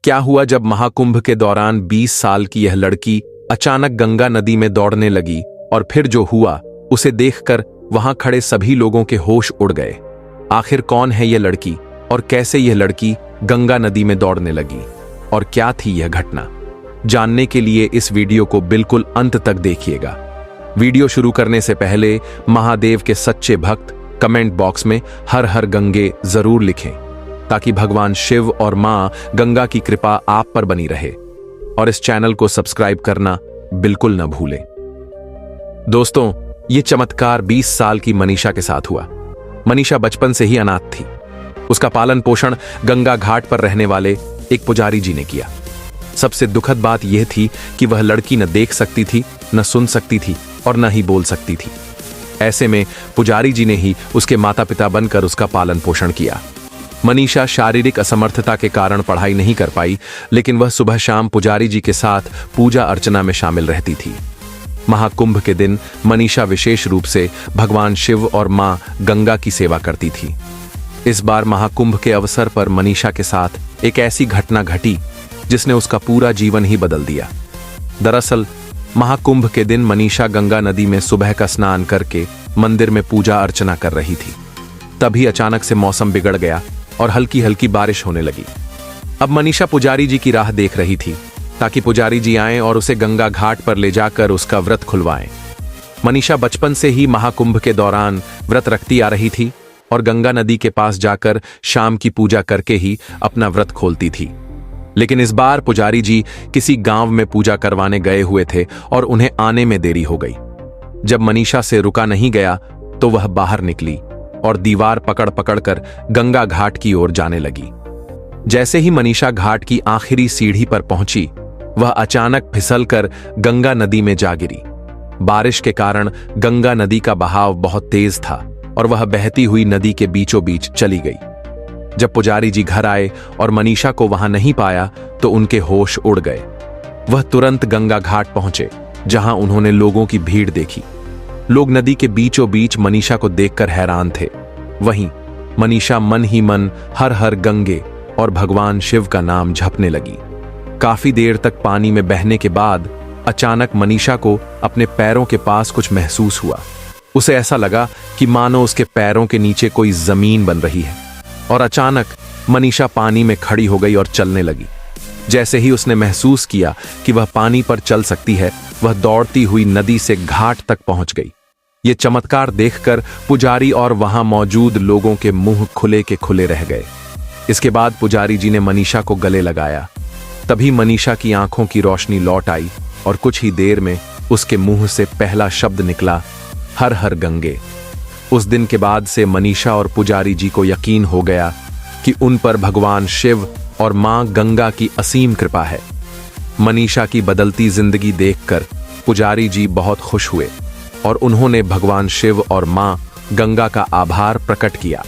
क्या हुआ जब महाकुंभ के दौरान 20 साल की यह लड़की अचानक गंगा नदी में दौड़ने लगी और फिर जो हुआ उसे देखकर वहां खड़े सभी लोगों के होश उड़ गए। आखिर कौन है यह लड़की और कैसे यह लड़की गंगा नदी में दौड़ने लगी और क्या थी यह घटना? जानने के लिए इस वीडियो को बिल्कुल अंत तक देखिएगा। वीडियो शुरू करने से पहले महादेव के सच्चे भक्त कमेंट बॉक्स में हर हर गंगे जरूर लिखें ताकि भगवान शिव और मां गंगा की कृपा आप पर बनी रहे, और इस चैनल को सब्सक्राइब करना बिल्कुल न भूलें। दोस्तों, ये चमत्कार 20 साल की मनीषा के साथ हुआ। मनीषा बचपन से ही अनाथ थी। उसका पालन पोषण गंगा घाट पर रहने वाले एक पुजारी जी ने किया। सबसे दुखद बात यह थी कि वह लड़की न देख सकती थी, न सुन सकती थी और न ही बोल सकती थी। ऐसे में पुजारी जी ने ही उसके माता पिता बनकर उसका पालन पोषण किया। मनीषा शारीरिक असमर्थता के कारण पढ़ाई नहीं कर पाई, लेकिन वह सुबह शाम पुजारी जी के साथ पूजा अर्चना में शामिल रहती थी। महाकुंभ के दिन मनीषा विशेष रूप से भगवान शिव और मां गंगा की सेवा करती थी। इस बार महाकुंभ के अवसर पर मनीषा के साथ एक ऐसी घटना घटी जिसने उसका पूरा जीवन ही बदल दिया। दरअसल महाकुंभ के दिन मनीषा गंगा नदी में सुबह का स्नान करके मंदिर में पूजा अर्चना कर रही थी। तभी अचानक से मौसम बिगड़ गया और हल्की हल्की बारिश होने लगी। अब मनीषा पुजारी जी की राह देख रही थी ताकि पुजारी जी आएं और उसे गंगा घाट पर ले जाकर उसका व्रत खुलवाएं। मनीषा बचपन से ही महाकुंभ के दौरान व्रत रखती आ रही थी और गंगा नदी के पास जाकर शाम की पूजा करके ही अपना व्रत खोलती थी। लेकिन इस बार पुजारी जी किसी गांव में पूजा करवाने गए हुए थे और उन्हें आने में देरी हो गई। जब मनीषा से रुका नहीं गया तो वह बाहर निकली और दीवार पकड़ पकड़कर गंगा घाट की ओर जाने लगी। जैसे ही मनीषा घाट की आखिरी सीढ़ी पर पहुंची, वह अचानक फिसलकर गंगा नदी में जा गिरी। बारिश के कारण गंगा नदी का बहाव बहुत तेज था और वह बहती हुई नदी के बीचों बीच चली गई। जब पुजारी जी घर आए और मनीषा को वहां नहीं पाया तो उनके होश उड़ गए। वह तुरंत गंगा घाट पहुंचे, जहां उन्होंने लोगों की भीड़ देखी। लोग नदी के बीचों बीच मनीषा को देखकर हैरान थे। वहीं मनीषा मन ही मन हर हर गंगे और भगवान शिव का नाम जपने लगी। काफी देर तक पानी में बहने के बाद अचानक मनीषा को अपने पैरों के पास कुछ महसूस हुआ। उसे ऐसा लगा कि मानो उसके पैरों के नीचे कोई जमीन बन रही है, और अचानक मनीषा पानी में खड़ी हो गई और चलने लगी। जैसे ही उसने महसूस किया कि वह पानी पर चल सकती है, वह दौड़ती हुई नदी से घाट तक पहुंच गई। ये चमत्कार देखकर पुजारी और वहां मौजूद लोगों के मुंह खुले के खुले रह गए। इसके बाद पुजारी जी ने मनीषा को गले लगाया। तभी मनीषा की आंखों की रोशनी लौट आई और कुछ ही देर में उसके मुंह से पहला शब्द निकला, हर हर गंगे। उस दिन के बाद से मनीषा और पुजारी जी को यकीन हो गया कि उन पर भगवान शिव और मां गंगा की असीम कृपा है। मनीषा की बदलती जिंदगी देखकर पुजारी जी बहुत खुश हुए और उन्होंने भगवान शिव और मां गंगा का आभार प्रकट किया।